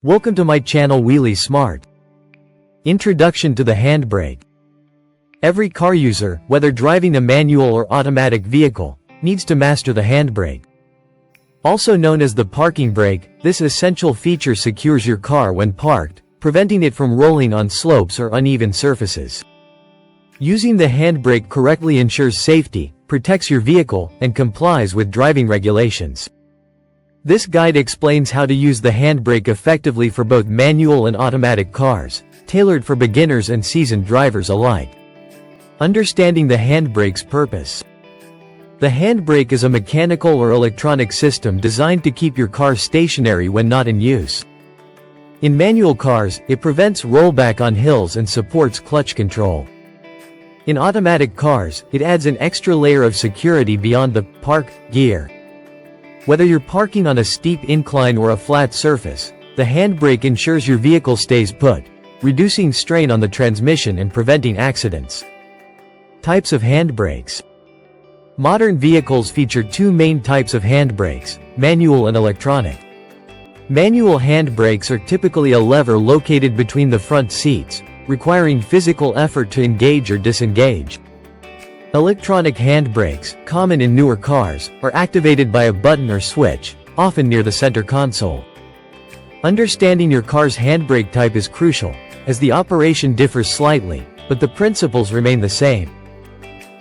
Welcome to my channel Wheelie Smart. Introduction to the handbrake. Every car user, whether driving a manual or automatic vehicle, needs to master the handbrake. Also known as the parking brake, this essential feature secures your car when parked, preventing it from rolling on slopes or uneven surfaces. Using the handbrake correctly ensures safety, protects your vehicle, and complies with driving regulations. This guide explains how to use the handbrake effectively for both manual and automatic cars, tailored for beginners and seasoned drivers alike. Understanding the handbrake's purpose. The handbrake is a mechanical or electronic system designed to keep your car stationary when not in use. In manual cars, it prevents rollback on hills and supports clutch control. In automatic cars, it adds an extra layer of security beyond the park gear. Whether you're parking on a steep incline or a flat surface, the handbrake ensures your vehicle stays put, reducing strain on the transmission and preventing accidents. Types of handbrakes. Modern vehicles feature two main types of handbrakes, manual and electronic. Manual handbrakes are typically a lever located between the front seats, requiring physical effort to engage or disengage. Electronic handbrakes, common in newer cars, are activated by a button or switch, often near the center console. Understanding your car's handbrake type is crucial, as the operation differs slightly, but the principles remain the same.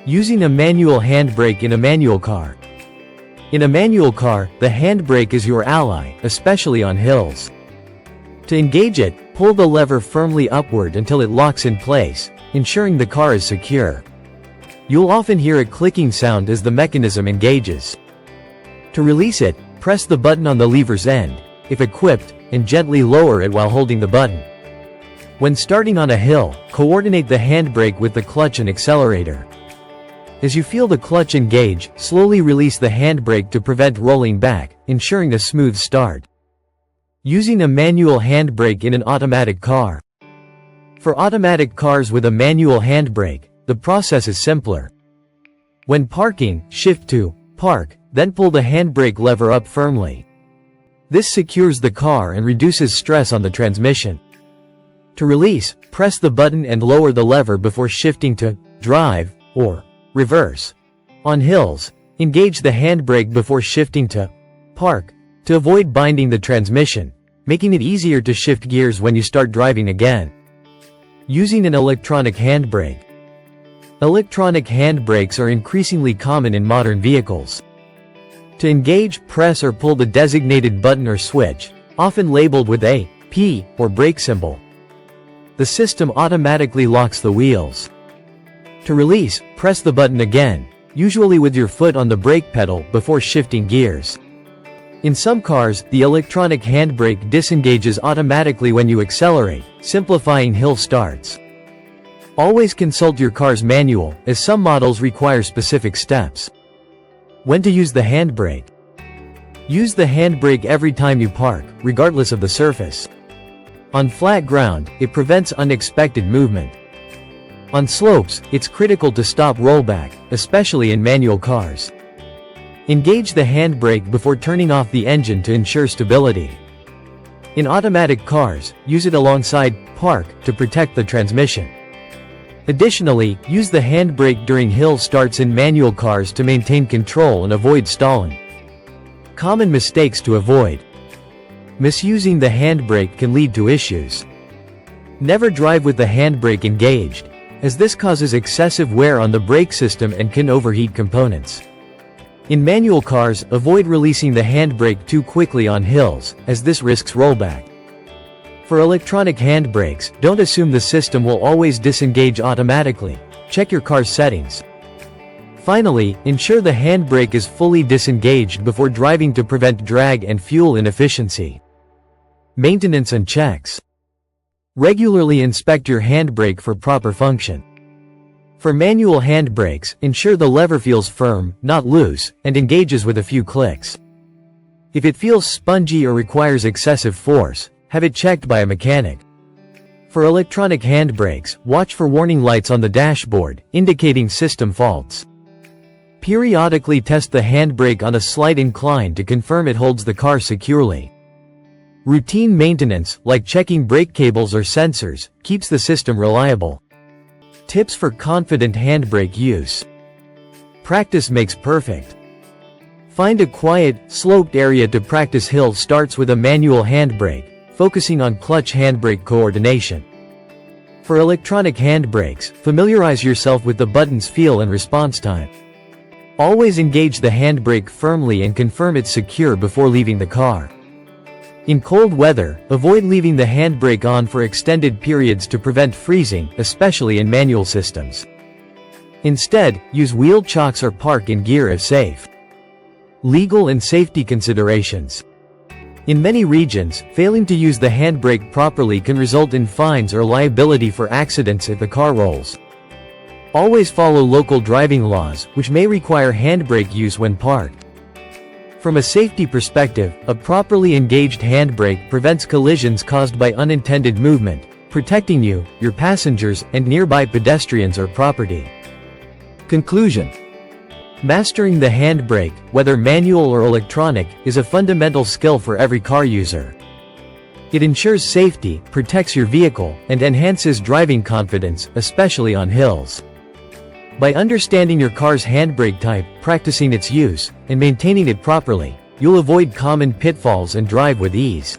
Using a manual handbrake in a manual car. In a manual car, the handbrake is your ally, especially on hills. To engage it, pull the lever firmly upward until it locks in place, ensuring the car is secure. You'll often hear a clicking sound as the mechanism engages. To release it, press the button on the lever's end, if equipped, and gently lower it while holding the button. When starting on a hill, coordinate the handbrake with the clutch and accelerator. As you feel the clutch engage, slowly release the handbrake to prevent rolling back, ensuring a smooth start. Using a manual handbrake in an automatic car. For automatic cars with a manual handbrake, the process is simpler. When parking, shift to park, then pull the handbrake lever up firmly. This secures the car and reduces stress on the transmission. To release, press the button and lower the lever before shifting to drive or reverse. On hills, engage the handbrake before shifting to park to avoid binding the transmission, making it easier to shift gears when you start driving again. Using an electronic handbrake. Electronic handbrakes are increasingly common in modern vehicles. To engage, press or pull the designated button or switch, often labeled with a P or brake symbol. The system automatically locks the wheels. To release, press the button again, usually with your foot on the brake pedal before shifting gears. In some cars, the electronic handbrake disengages automatically when you accelerate, simplifying hill starts. Always consult your car's manual, as some models require specific steps. When to use the handbrake. Use the handbrake every time you park, regardless of the surface. On flat ground, it prevents unexpected movement. On slopes, it's critical to stop rollback, especially in manual cars. Engage the handbrake before turning off the engine to ensure stability. In automatic cars, use it alongside park to protect the transmission. Additionally, use the handbrake during hill starts in manual cars to maintain control and avoid stalling. Common mistakes to avoid. Misusing the handbrake can lead to issues. Never drive with the handbrake engaged, as this causes excessive wear on the brake system and can overheat components. In manual cars, avoid releasing the handbrake too quickly on hills, as this risks rollback. For electronic handbrakes, don't assume the system will always disengage automatically. Check your car's settings. Finally, ensure the handbrake is fully disengaged before driving to prevent drag and fuel inefficiency. Maintenance and checks. Regularly inspect your handbrake for proper function. For manual handbrakes, ensure the lever feels firm, not loose, and engages with a few clicks. If it feels spongy or requires excessive force, have it checked by a mechanic. For electronic handbrakes, watch for warning lights on the dashboard, indicating system faults. Periodically test the handbrake on a slight incline to confirm it holds the car securely. Routine maintenance, like checking brake cables or sensors, keeps the system reliable. Tips for confident handbrake use. Practice makes perfect. Find a quiet, sloped area to practice. Hill starts with a manual handbrake, focusing on clutch handbrake coordination. For electronic handbrakes, familiarize yourself with the button's feel and response time. Always engage the handbrake firmly and confirm it's secure before leaving the car. In cold weather, avoid leaving the handbrake on for extended periods to prevent freezing, especially in manual systems. Instead, use wheel chocks or park in gear if safe. Legal and safety considerations. In many regions, failing to use the handbrake properly can result in fines or liability for accidents if the car rolls. Always follow local driving laws, which may require handbrake use when parked. From a safety perspective, a properly engaged handbrake prevents collisions caused by unintended movement, protecting you, your passengers, and nearby pedestrians or property. Conclusion. Mastering the handbrake, whether manual or electronic, is a fundamental skill for every car user. It ensures safety, protects your vehicle, and enhances driving confidence, especially on hills. By understanding your car's handbrake type, practicing its use, and maintaining it properly, you'll avoid common pitfalls and drive with ease.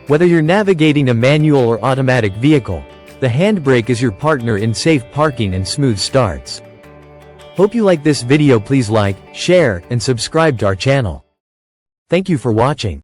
Whether you're navigating a manual or automatic vehicle, the handbrake is your partner in safe parking and smooth starts. Hope you like this video. Please like, share, and subscribe to our channel. Thank you for watching.